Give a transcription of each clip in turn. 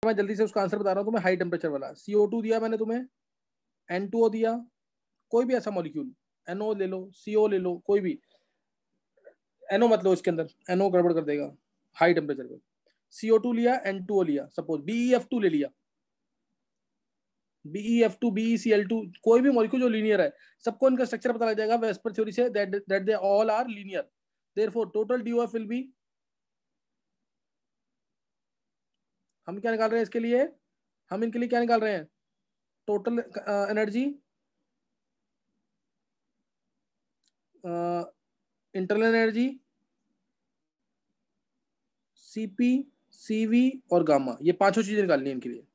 मैं जल्दी से उसका आंसर बता रहा हूँ तुम्हें, हाई टेम्परेचर वाला। CO2 दिया मैंने तुम्हें, N2O दिया, कोई भी ऐसा मॉलिक्यूल, NO ले लो, CO ले लो, कोई भी, NO मत लो इसके अंदर, NO गड़बड़ कर देगा हाई टेम्परेचर पे। CO2 लिया, N2O लिया, सपोज BeF2 ले लिया, BeF2, BeCl2, कोई भी मॉलिक्यूल जो लीनियर है, सबको इनका स्ट्रक्चर पता लग जाएगा वेस्पर थ्योरी से, that they all are linear, therefore total DOF will be, हम क्या निकाल रहे हैं इसके लिए, हम इनके लिए क्या निकाल रहे हैं, total energy, internal energy, CP, CV और गामा, ये पांचों चीजें निकालनी है इनके लिए।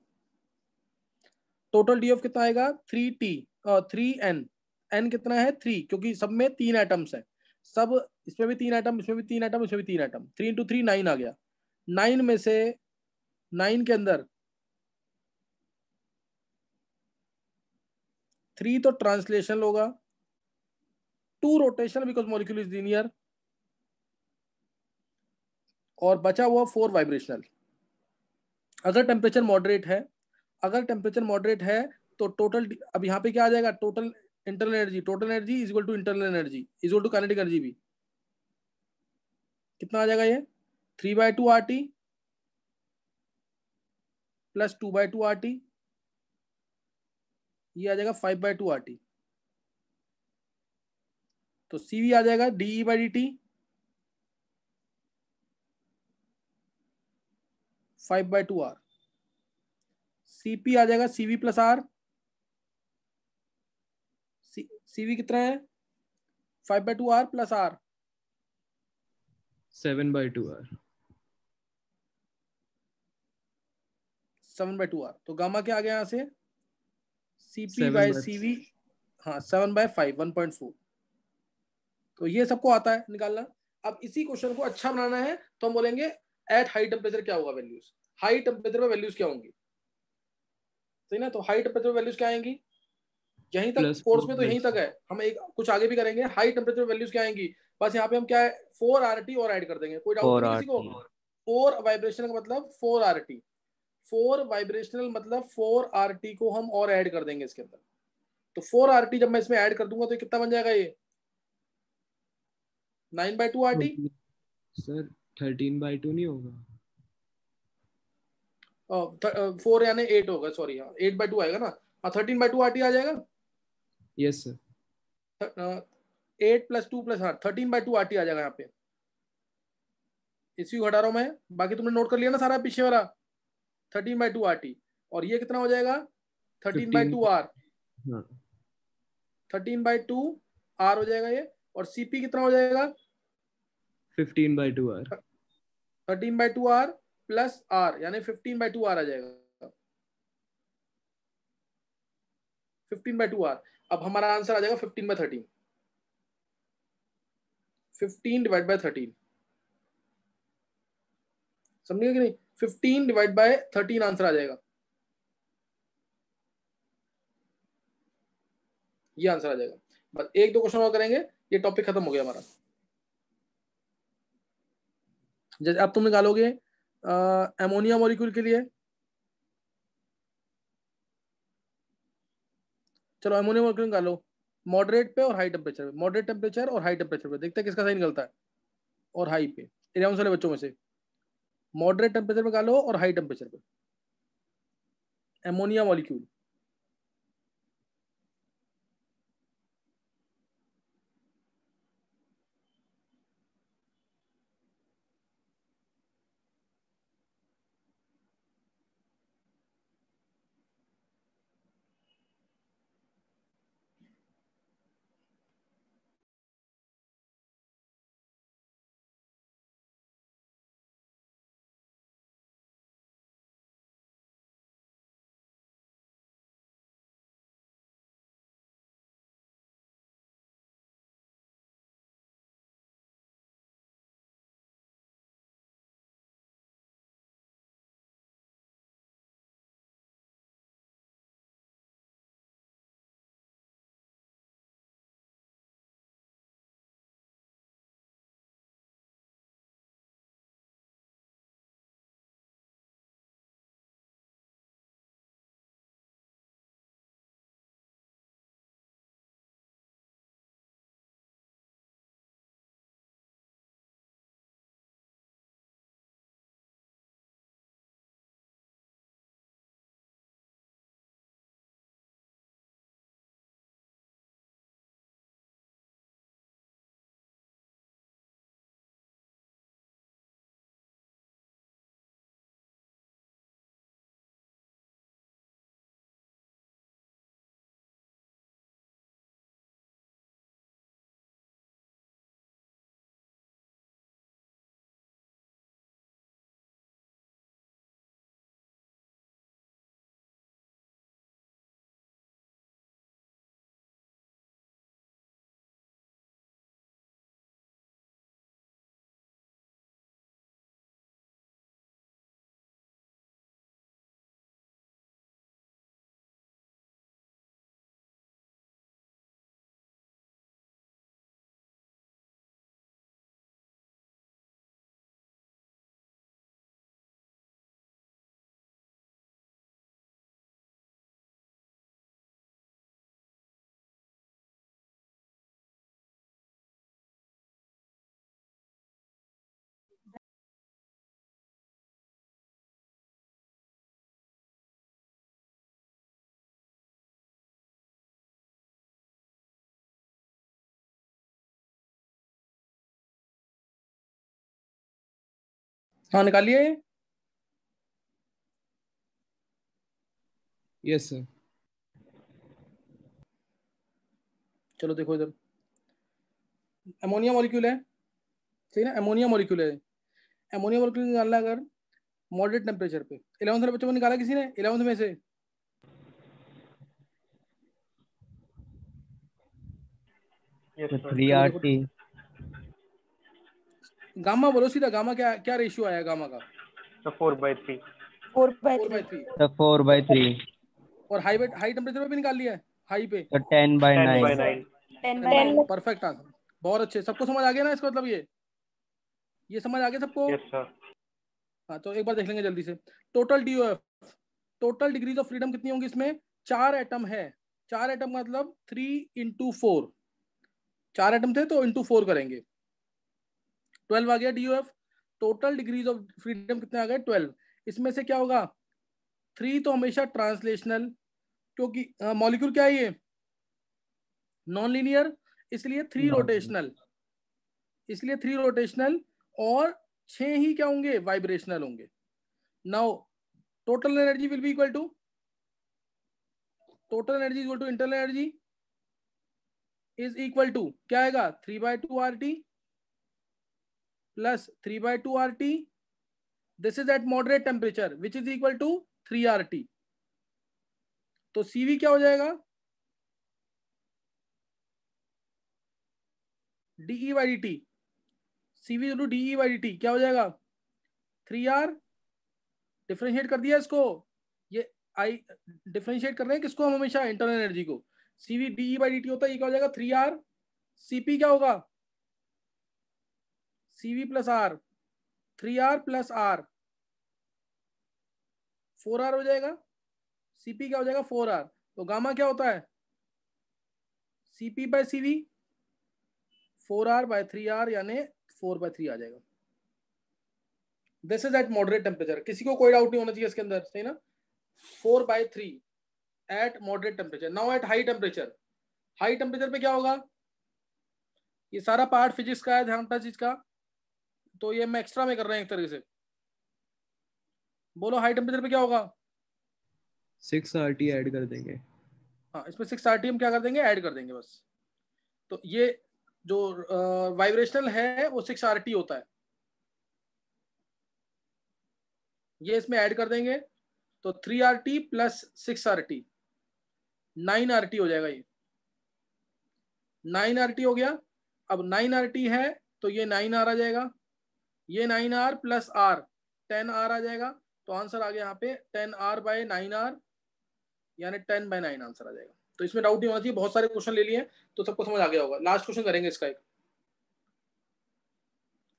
टोटल DOF कितना आएगा, 3T, 3N, N कितना है 3, क्योंकि सब में 3 एटम्स है, सब, इसमें भी 3 एटम, इसमें भी 3 एटम, इसमें भी 3 एटम, 3 इंटू 3 9 आ गया। 9 में से 9 के अंदर 3 तो ट्रांसलेशन होगा, 2 rotation because molecule is linear, और बचा हुआ 4 वाइब्रेशनल। अगर टेम्परेचर मॉडरेट है, अगर टेम्परेचर मॉडरेट है तो टोटल, अब यहाँ पे क्या आ जाएगा, total internal energy, total energy is equal to internal energy is equal to kinetic energy भी, कितना आ जाएगा ये, 3/2 RT प्लस 2/2 RT, ये आ जाएगा 5/2 RT। तो CV आ जाएगा DE/DT 5/2R, CP आ जाएगा CV प्लस R, CV कितना है 5/2R plus R, 7/2R, 7/2R। तो गामा क्या आ गया यहाँ से, CP 7 बाय by CV, हाँ 7/5, 1.4। तो ये सबको आता है निकालना। अब इसी क्वेश्चन को अच्छा बनाना है तो हम बोलेंगे एट हाई टेम्परेचर क्या होगा वैल्यूज, हाई टेम्परेचर पे वैल्यूज क्या होंगी, सही ना। तो हाई टेम्परेचर वैल्यूज क्या आएंगी, यहीं तक plus कोर्स 4 में तो by यहीं तक है, हम एक कुछ आगे भी करेंगे। हाई टेम्परेचर वैल्यूज क्या आएंगी, बस यहाँ पे हम क्या है 4 RT और ऐड कर देंगे, कोई डाउट तो 4 नहीं किसी को। RT. 4 वाइब्रेशनल का मतलब 4 RT, 4 वाइब्रेशनल मतलब 4 RT को हम और ऐड कर देंगे इसके अंदर। तो 4 RT जब मैं इसमें ऐड कर दूंगा तो कितना बन जाएगा ये, 9/2 RT। सर 13/2 नहीं होगा? 4 यानी 8 होगा, सॉरी, हाँ 8/2 आएगा ना, हाँ 13/2 RT आ जाएगा। Yes sir. 8 प्लस 2 प्लस, हाँ 13/2 RT आ जाएगा यहाँ पे, इसी को हटा रहा हूँ मैं, बाकी तुमने नोट कर लिया ना सारा पीछे वाला, 13/2 RT। और ये कितना हो जाएगा 15. 13/2R, हाँ 13/2R हो जाएगा ये। और CP कितना हो जाएगा 15/2R. 13/2R प्लस R, यानी 15/2R आ जाएगा, 15/2R। अब हमारा आंसर आ जाएगा 15/13, 15/13, समझिए कि नहीं, 15/13 आंसर आ जाएगा, ये आंसर आ जाएगा। बस एक दो क्वेश्चन और करेंगे, ये टॉपिक खत्म हो गया हमारा। जैसे अब तुम निकालोगे अमोनिया मॉलिक्यूल के लिए, चलो अमोनिया मॉलिक्यूल निकालो, मॉडरेट पे और हाई टेम्परेचर पे, मॉडरेट टेम्परेचर और हाई टेम्परेचर पे, देखते हैं किसका सही निकलता है, और हाई पे, एरिया वाले बच्चों में से, मॉडरेट टेम्परेचर पे निकालो और हाई टेम्परेचर पे अमोनिया मॉलिक्यूल। हाँ निकालिए। Yes sir. चलो देखो इधर, अमोनिया मॉलिक्यूल है, सही ना, अमोनिया मॉलिक्यूल है। अमोनिया मॉलिक्यूल निकालना है अगर मॉडरेट टेम्परेचर पे, 11th वाले बच्चों को निकाला किसी ने 11th में से? Yes sir. 3RT। गामा बोलो सीधा, गामा क्या क्या रेशियो आया गामा का? तो 4/3। 4/3। तो 4/3। और हाई टेम्परेचर पे भी निकाल लिया है, हाई पे तो 10/9। 10/9। 10/9। परफेक्ट आंसर, बहुत अच्छे। सबको समझ आ गया ना इसका मतलब? ये समझ आ गया सबको? Yes sir. हाँ तो एक बार देख लेंगे जल्दी से। Total DOF, total degrees of freedom कितनी होंगी इसमें? 4 एटम है, 4 एटम मतलब 3 × 4, 4 एटम थे तो × 4 करेंगे, 12 आ गया DOF। Total degrees of freedom कितने आ गए? 12। इसमें से क्या होगा? 3 तो हमेशा ट्रांसलेशनल, क्योंकि मॉलिक्यूल क्या है ये? नॉन लीनियर, इसलिए 3 रोटेशनल, इसलिए 3 रोटेशनल, और 6 ही क्या होंगे? वाइब्रेशनल होंगे। Now total energy will be equal to, total energy equal to internal energy is equal to क्या आएगा? 3/2 RT plus 3/2 RT, this is at moderate temperature which is equal to 3 RT। तो CV क्या हो जाएगा? DE/DT, CV to DE/DT क्या हो जाएगा? 3R, differentiate कर दिया इसको, ये आई डिफ्रेंशिएट कर रहे हैं किसको हम? हमेशा इंटरनल एनर्जी को। CV DE/DT होता है, ये क्या हो जाएगा? 3R। CP क्या होगा? CV plus R, 3R plus R, 4R हो जाएगा। CP क्या हो जाएगा? 4R। तो गामा क्या होता है? CP/CV, 4R/3R, यानी 4/3 आ जाएगा। This is at moderate temperature, किसी को कोई डाउट नहीं होना चाहिए इसके अंदर, सही ना? 4/3 eight moderate temperature. Now at high temperature, high temperature पे क्या होगा? ये सारा पार्ट फिजिक्स का है, ध्यान रखना चीज का, तो ये मैं एक्स्ट्रा में कर रहे हैं एक तरीके से। बोलो हाई टेम्परेचर पे क्या होगा? 6RT ऐड कर देंगे। हाँ, इसमें 6 RT हम क्या कर देंगे? ऐड कर देंगे बस। तो ये जो वाइब्रेशनल है वो 6 RT होता है, ये इसमें ऐड कर देंगे, तो 3 RT प्लस 6 RT, 9 RT हो जाएगा। ये 9 RT हो गया। अब 9 RT है तो ये 9R आ जाएगा, ये 9R प्लस R 10R आ जाएगा। तो आंसर आ गया यहाँ पे 10R/9R, यानी 10/9 आंसर आ जाएगा। तो इसमें डाउट नहीं होना चाहिए, बहुत सारे क्वेश्चन ले लिए तो सबको समझ आ गया होगा। लास्ट क्वेश्चन करेंगे इसका एक,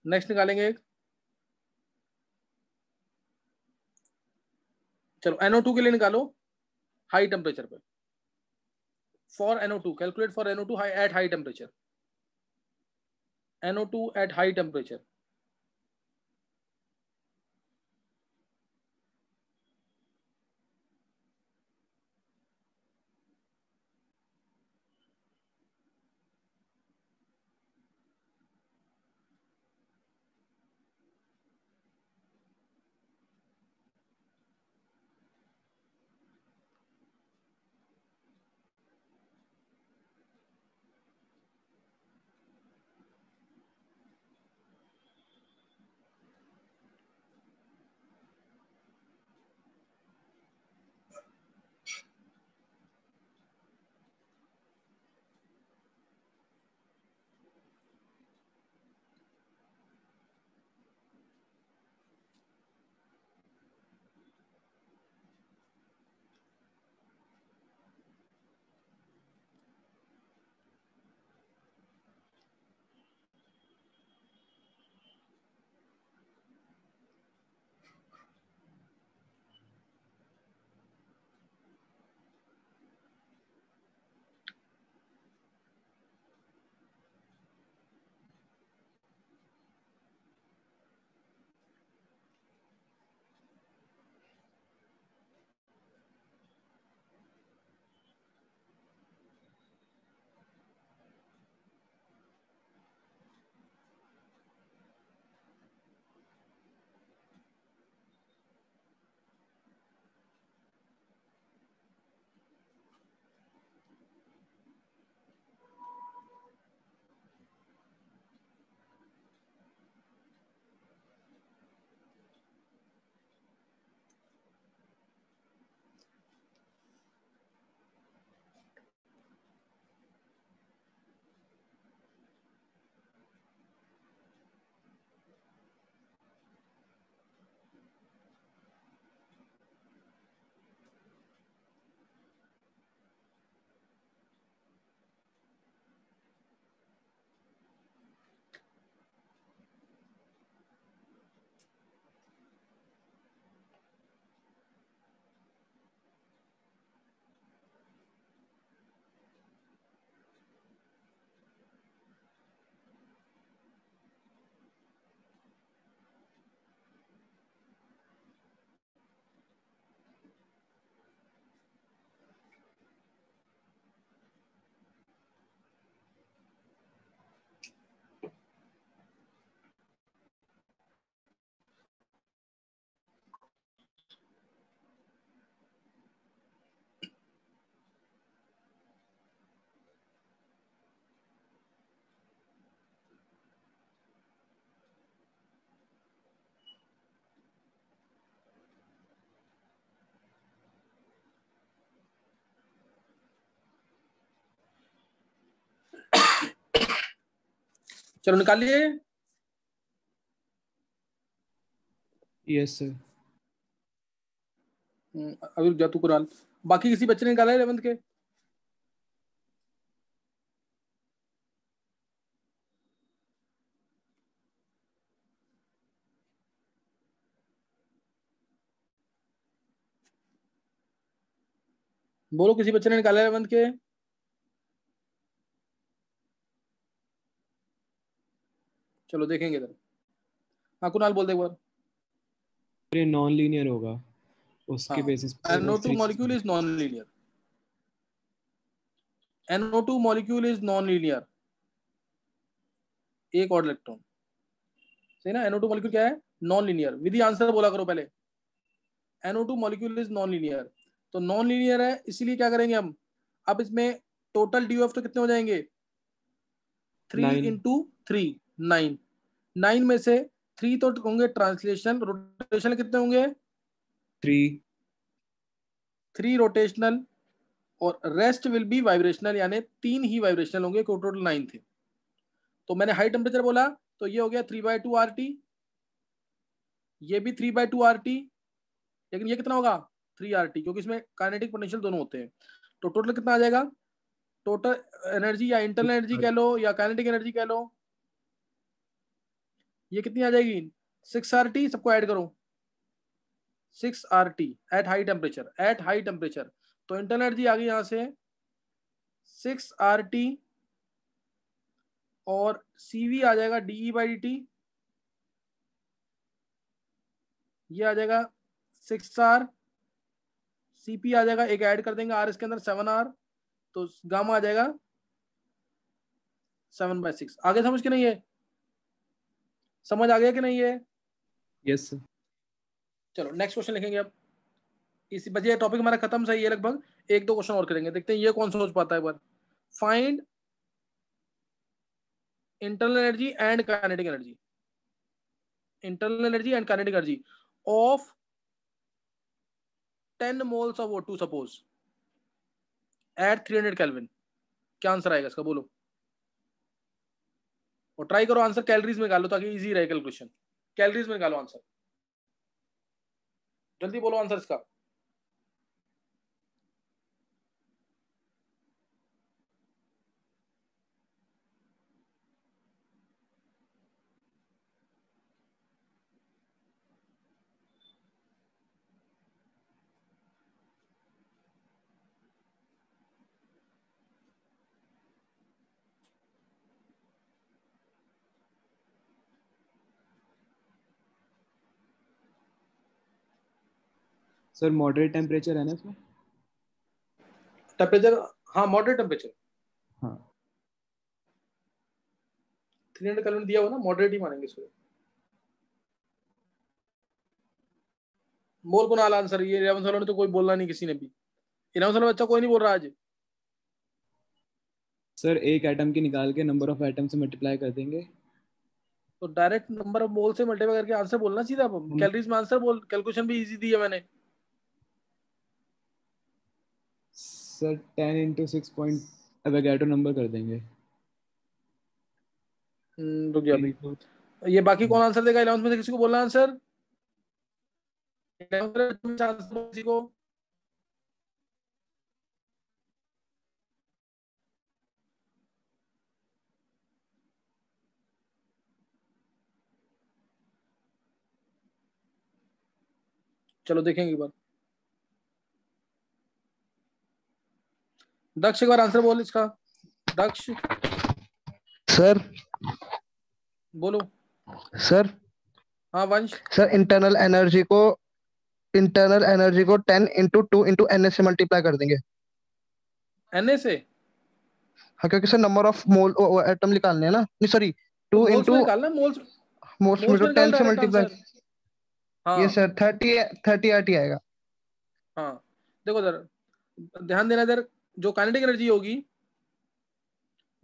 नेक्स्ट निकालेंगे एक। चलो NO2 के लिए निकालो हाई टेम्परेचर पे। For NO2 calculate, for NO2 high at high temperature, NO2 at high temperature. चलो निकालिए। Yes sir. अभी रुक जा तू कुरान, बाकी किसी बच्चे ने निकाला है 11th के? बोलो किसी बच्चे ने निकाला है 11th के? चलो देखेंगे इधर। हाँ कुणाल बोल दे एक बार। ये नॉन लीनियर होगा, उसके हाँ, बेसिस पे NO2 molecule is non-linear. NO2 molecule is non-linear. एक और इलेक्ट्रॉन, सही ना? NO2 molecule क्या है? Non-linear. विधि आंसर बोला करो पहले। NO2 molecule is non-linear. तो non-linear है, इसीलिए क्या करेंगे हम? अब इसमें टोटल DOF तो कितने हो जाएंगे? 3 into 3 9। 9 में से 3 तो होंगे ट्रांसलेशन, रोटेशन कितने होंगे? 3 रोटेशनल, और रेस्ट विल बी वाइब्रेशनल, यानी 3 ही वाइब्रेशनल होंगे, टोटल 9 थे। तो मैंने हाई टेम्परेचर बोला तो ये हो गया 3/2 RT, ये भी 3/2 RT, लेकिन ये कितना होगा? 3 RT, क्योंकि इसमें काइनेटिक पोटेंशियल दोनों होते हैं। तो टोटल कितना आ जाएगा? टोटल एनर्जी या इंटरनल एनर्जी कह लो या काइनेटिक एनर्जी कह लो, ये कितनी आ जाएगी? 6 RT। सबको ऐड करो, 6 RT at high temperature, at high temperature. तो इंटरनल एनर्जी आ गई यहां से 6 RT, और CV आ जाएगा DE/dt, ये आ जाएगा 6R। CP आ जाएगा, एक ऐड कर देंगे R इसके अंदर, 7R, तो गामा आ जाएगा 7/6। आगे समझ के नहीं है? समझ आ गया कि नहीं है? Yes sir. चलो नेक्स्ट क्वेश्चन लिखेंगे अब। इसी बजे टॉपिक हमारा खत्म सही है लगभग, एक दो क्वेश्चन और करेंगे, देखते हैं ये कौन सोच पाता है एक बार। Find internal energy and kinetic energy, internal energy and kinetic energy of 10 moles of O2 suppose at 300 kelvin. क्या आंसर आएगा इसका, बोलो। और ट्राई करो आंसर कैलोरीज में निकालो ताकि इजी रहे कैलकुलेशन। कैलोरीज में निकालो आंसर, जल्दी बोलो आंसर इसका। सर मॉडरेट टेम्परेचर है ना इसमें? टेम्परेचर, हाँ मॉडरेट टेम्परेचर, हाँ 300 केल्विन दिया हुआ ना, मॉडरेट ही मानेंगे इसको। बोल को नाल आंसर, ये 11 सालों ने तो कोई बोलना नहीं किसी ने भी, 11 सालों बच्चा कोई नहीं बोल रहा आज। सर एक एटम की निकाल के नंबर ऑफ एटम से मल्टीप्लाई कर देंगे। तो डायरेक्ट नंबर ऑफ मोल से मल्टीप्लाई करके आंसर बोलना सीधा। कैलोरीज में आंसर बोल, कैलकुलेशन भी इजी दी है मैंने। Sir 10 into 6 point Avogadro number कर देंगे। रुक जा अभी, ये बाकी कौन आंसर देगा 11th में से? किसी को बोलना आंसर 11th में आंसर किसी को? चलो देखेंगे एक बार। दक्ष एक बार आंसर बोल इसका, दक्ष सर। बोलो। सर हाँ वंश। सर इंटरनल एनर्जी को 10 into 2 into NA से मल्टीप्लाई कर देंगे। NA से? हाँ क्योंकि sir number of mole atom निकालने हैं ना, नहीं सॉरी, तो 2 मोल्स into में निकालना, मोल्स मोल्स में मोल्स तो में निकाल 10 से डायरेक्ट मल्टीप्लाई। आंसर। हाँ ये सर 30 RT आएगा। हाँ देखो इधर ध्यान देना, इधर जो काइनेटिक एनर्जी होगी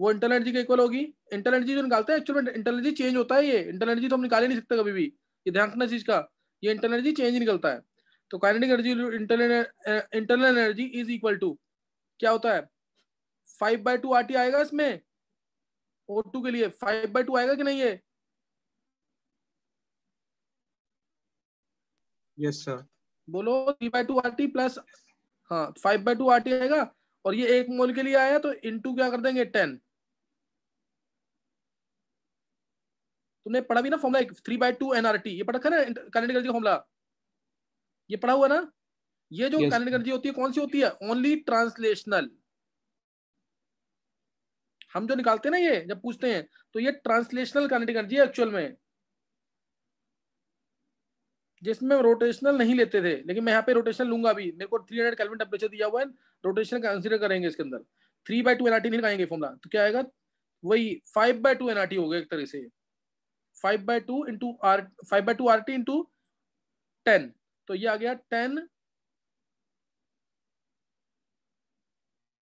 वो इंटरनल एनर्जी के इक्वल होगी। इंटरनल एनर्जी जो निकालते हैं एक्चुअल में इंटरनल एनर्जी चेंज होता है, ये इंटरनल एनर्जी तो हम निकाल ही नहीं सकते कभी भी, ये ध्यान रखना चीज का, ये इंटरनल एनर्जी चेंज ही निकलता है। तो kinetic energy internal energy is equal to क्या होता है? 5/2 RT आएगा इसमें, O2 के लिए 5/2 आएगा कि नहीं ये? Yes sir. बोलो 3/2 RT प्लस, हाँ 5/2 RT आएगा, और ये 1 मोल के लिए आया तो इनटू क्या कर देंगे 10। तुमने पढ़ा भी ना फॉर्मूला 3/2 nRT, ये पढ़ा था ना काइनेटिक एनर्जी फॉर्मूला, ये पढ़ा हुआ ना? ये जो Yes. काइनेटिक एनर्जी होती है कौन सी होती है? Only translational. हम जो निकालते हैं ना ये जब पूछते हैं तो ये ट्रांसलेशनल काइनेटिक एनर्जी है एक्चुअल में, जिसमें रोटेशनल नहीं लेते थे, लेकिन मैं यहाँ पे रोटेशनल लूंगा भी। मेरे को 300 केल्विन टेम्परेचर दिया हुआ है, रोटेशनल कंसीडर करेंगे इसके अंदर। 3/2 nRT नहीं लगाएंगे फॉर्मूला, तो क्या आएगा? वही 5/2 nRT हो गया एक तरह से, 5/2 इंटू आर, 5/2 RT इंटू 10, तो ये आ गया 10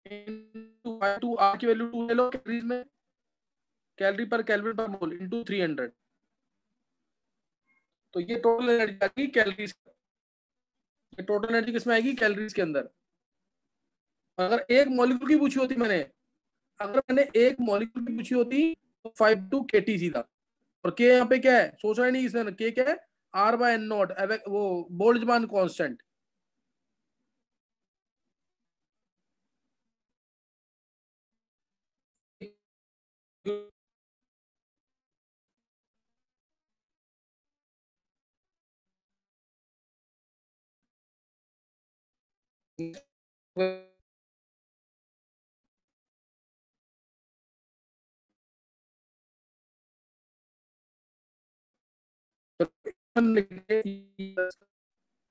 इंटू 5/2 R की वैल्यू 2 ले लो कैलोरीज में, कैलोरी पर केल्विन पर मोल इंटू 300, तो ये टोटल एनर्जी आ गई कैलोरीज। ये टोटल एनर्जी किसमें आएगी? कैलोरीज के अंदर। अगर एक मॉलिक्यूल की पूछी होती मैंने, अगर मैंने एक मॉलिक्यूल की पूछी होती तो 5/2 kT सीधा, और के यहाँ पे क्या है सोचा ही नहीं इसने, के क्या है? R/N0, वो बोल्ट्जमान कांस्टेंट।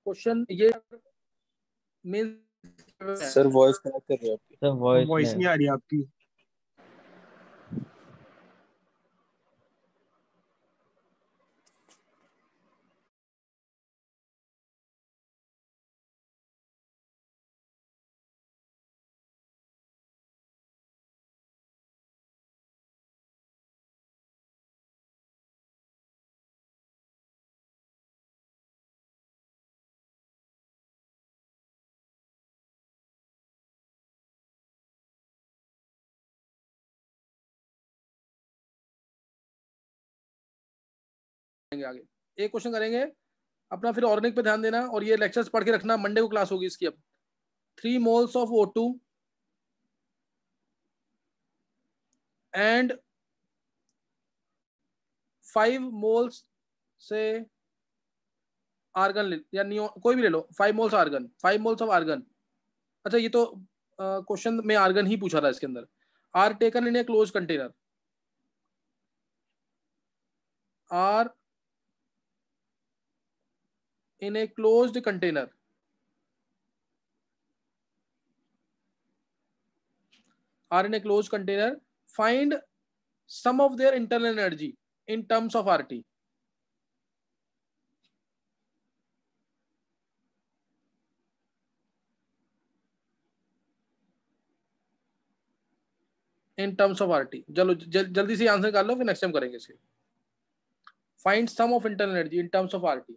क्वेश्चन ये मेन सर वॉइस कनेक्ट कर रहे हो आपकी? सर वॉइस वॉइस नहीं आ रही आपकी। आगे एक क्वेश्चन करेंगे अपना, फिर ऑर्गेनिक पे ध्यान देना, और ये लेक्चर्स पढ़ के रखना, मंडे को क्लास होगी इसकी। अब 3 moles of O2 and 5 moles से आर्गन या नियो, कोई भी ले लो, 5 moles argon, 5 moles of argon. अच्छा ये तो क्वेश्चन में आर्गन ही पूछा था इसके अंदर। Are taken in a close container, are in a closed container, are in a closed container, find sum of their internal energy in terms of RT. in terms of RT, चलो जल्दी से answer कर लो, फिर next time करेंगे इसके। Find sum of internal energy in terms of RT।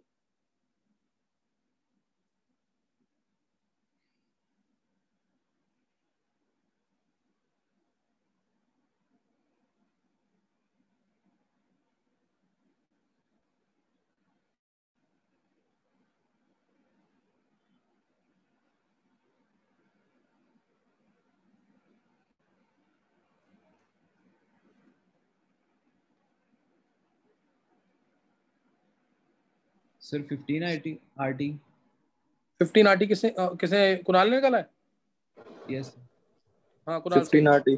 Sir 15 RT। 15 RT किसने किसने कुणाल ने निकाला है? यस। हाँ Kunal 15 RT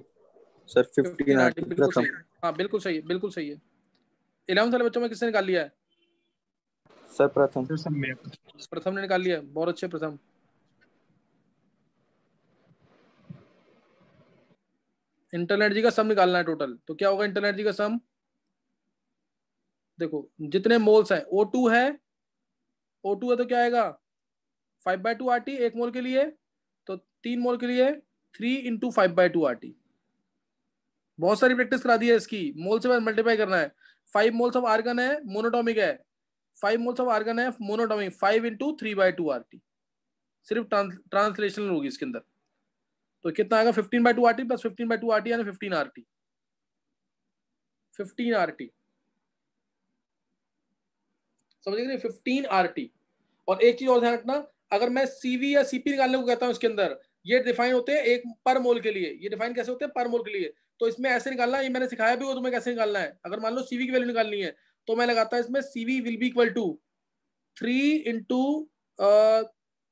sir, 15 RT RT बिल्कुल प्रथम। सही है, हाँ बिल्कुल सही है, बिल्कुल सही है। 11th वाले बच्चों में किसने निकाल लिया है? सर प्रथम। प्रथम ने निकाल लिया है, बहुत अच्छे प्रथम। इंटरनल एनर्जी का सम निकालना है टोटल, तो क्या होगा इंटरनल एनर्जी का सम? देखो जितने मोल्स है, O2 है, O2 है तो क्या आएगा? 5/2 RT 1 मोल के लिए, तो 3 मोल के लिए 3 इंटू 5/2 RT। बहुत सारी प्रैक्टिस करा दी है इसकी, मोल से मल्टीप्लाई करना है। 5 मोल्स ऑफ आर्गन है, मोनोटॉमिक है, 5 मोल्स ऑफ आर्गन है मोनोटॉमिक, 5 इंटू 3/2 RT। सिर्फ ट्रांसलेशनल होगी इसके अंदर, तो कितना आएगा? 15/2 RT प्लस 15/2 RT यानी 15 RT। 15 RT, समझ गए? 15 RT। और एक चीज और ध्यान रखना, अगर मैं CV या CP निकालने को कहता हूं इसके अंदर, ये डिफाइन होते हैं एक पर मोल के लिए। ये डिफाइन कैसे होते हैं? पर मोल के लिए। तो इसमें ऐसे निकालना है, ये मैंने सिखाया भी हो तुम्हें कैसे निकालना है। अगर मान लो CV की वैल्यू निकालनी है तो मैं लगाता है इसमें CV will be equal to 3 into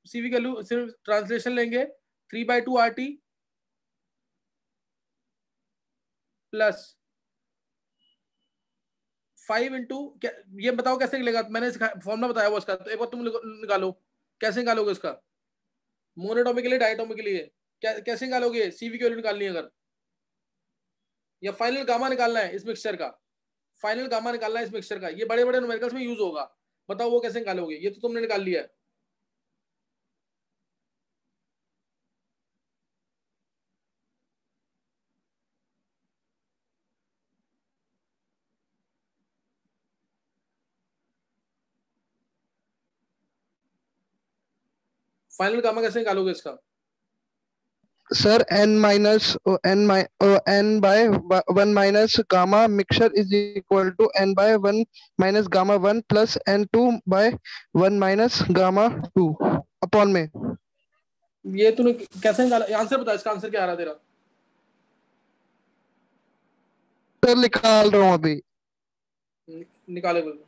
CV की वैल्यू सिर्फ ट्रांसलेशन लेंगे 3/2 RT प्लस 5 इंटू, ये बताओ कैसे निकलेगा? मैंने फॉर्मूला बताया हुआ इसका, तो एक बार तुम निकालो। कैसे निकालोगे इसका? मोनोटॉमिक के लिए, डायटोमिक के लिए कैसे निकालोगे? CV की वैल्यू निकालनी है अगर, या फाइनल गामा निकालना है इस मिक्सचर का, फाइनल गामा निकालना है इस मिक्सचर का, ये बड़े बड़े न्यूमेरिकल्स में यूज होगा। बताओ वो कैसे निकालोगे? ये तो तुमने निकाल लिया है। फाइनल गामा कैसे निकालोगे इसका? Sir n by 1 minus gamma mixture is equal to n by 1 minus gamma 1 plus n2 by 1 minus gamma 2 upon में। ये तूने कैसे निकाला? आंसर बता, इसका आंसर क्या आ रहा तेरा? सर निकाल रहा हूँ अभी। निकाले बोल।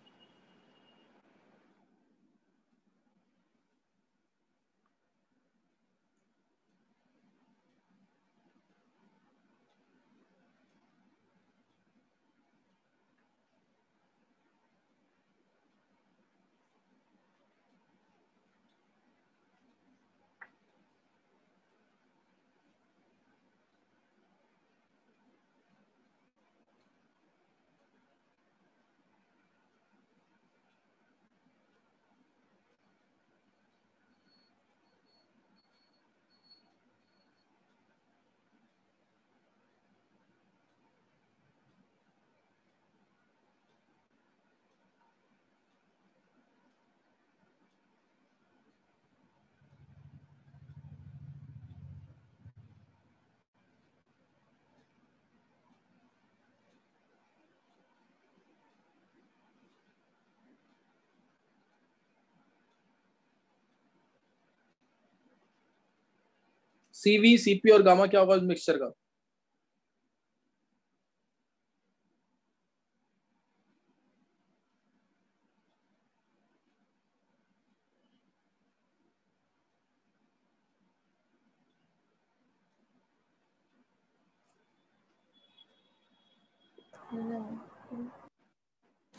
CV, CP और गामा क्या होगा इस मिक्सचर का?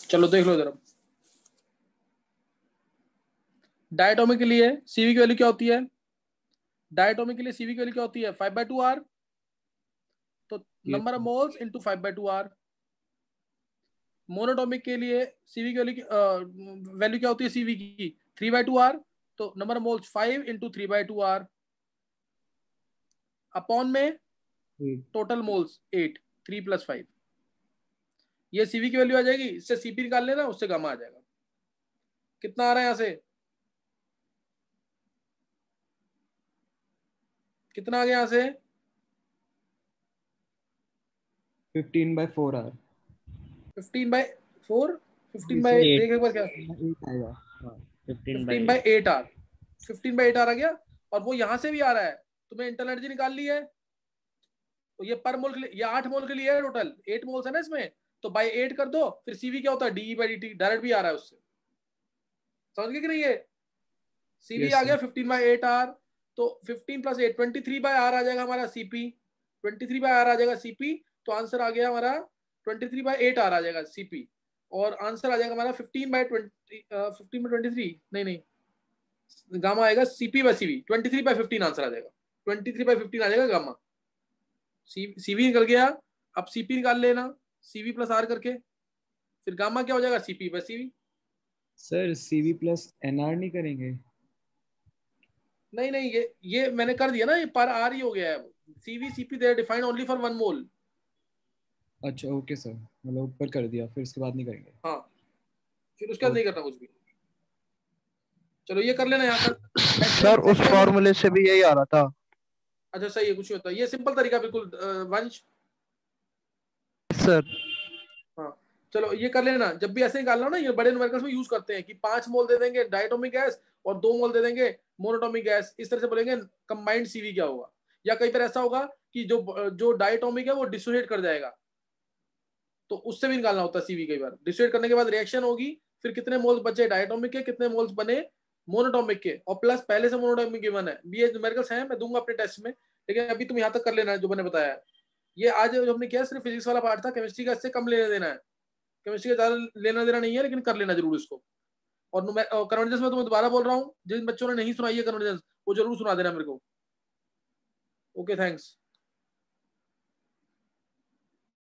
चलो देख लो जरा। डायटोमिक के लिए CV की वैल्यू क्या होती है? डायटोमिक के लिए CV की वैल्यू क्या होती है? 5/2 R। तो number of moles into 5/2 R। Monoatomic के लिए CV की वैल्यू क्या होती है? CV की 3/2 R। तो number of moles 5 into 3/2 R upon में टोटल मोल्स 8, 3 + 5। ये CV की वैल्यू आ जाएगी। इससे CP निकाल लेना, उससे गामा आ जाएगा। कितना आ रहा है यहां से? कितना आ गया यहां से? 15/4 R। 15/4, 15/8 देख एक बार क्या? 15/8 R, 15/8 R आ गया। और वो यहां से भी आ रहा है। तुम्हें इंटरनल एनर्जी निकाल ली है, तो ये पर मोल के लिए, ये 8 मोल के लिए है, टोटल 8 मोल्स है ना इसमें, तो बाय 8 कर दो। फिर CV क्या होता है? DE/dt, डायरेक्ट भी आ रहा है उससे। समझ गए कि नहीं? ये CV आ गया 15/8 R। तो 15 + 8 23/R आ जाएगा हमारा CP। 23/R आ जाएगा CP। तो आंसर आ गया हमारा 23/8 R आ जाएगा CP। और आंसर आ जाएगा हमारा 15/23, नहीं गामा आएगा CP/CV 23/15 आंसर आ जाएगा। 23/15 आ जाएगा गामा। CV निकल गया। अब CP निकाल लेना CV + R करके, फिर गामा क्या हो जाएगा? CP/CV। Sir CV plus NR नहीं करेंगे? नहीं, ये मैंने कर दिया ना, ये पर आर ही हो गया है। CV, CP they are defined only for 1 mole. अच्छा ओके सर, मतलब ऊपर कर दिया, फिर उसके बाद नहीं करेंगे। हाँ, फिर उसके बाद नहीं करना कुछ भी। चलो ये कर लेना यहाँ तक। सर उस फॉर्मूले से भी यही आ रहा था। अच्छा सही है, कुछ नहीं होता, ये सिंपल तरीका बिल्कुल। वंश सर चलो ये कर लेना, जब भी ऐसे निकालना ना, ये बड़े न्यूमेरिकल्स में यूज करते हैं कि 5 मोल दे देंगे डायटोमिक गैस और 2 मोल दे देंगे मोनोटोमिक गैस, इस तरह से बोलेंगे कंबाइंड सीवी क्या होगा। या कई बार ऐसा होगा कि जो डायटोमिक है वो डिसोसिएट कर जाएगा, तो उससे भी निकालना होता है सीवी। कई बार डिसोसिएट करने के बाद रिएक्शन होगी, फिर कितने मोल्स बचे डायटोमिक के, कितने मोल्स बने मोनोटोमिक के, और प्लस पहले से मोनोटोमिक गिवन है। ये न्यूमेरिकल्स हैं, मैं दूंगा अपने टेस्ट में, लेकिन अभी तुम यहाँ तक कर लेना है जो मैंने बताया है। ये आज जो हमने किया सिर्फ फिजिक्स वाला पार्ट था, केमिस्ट्री का इससे कम लेना देना है, केमिस्ट्री का ज्यादा लेना देना नहीं है, लेकिन कर लेना जरूर इसको। और कन्वर्जेंस में तुम्हें दोबारा बोल रहा हूँ, जिन बच्चों ने नहीं सुनाई है कन्वर्जेंस वो जरूर सुना देना मेरे को। Okay thanks.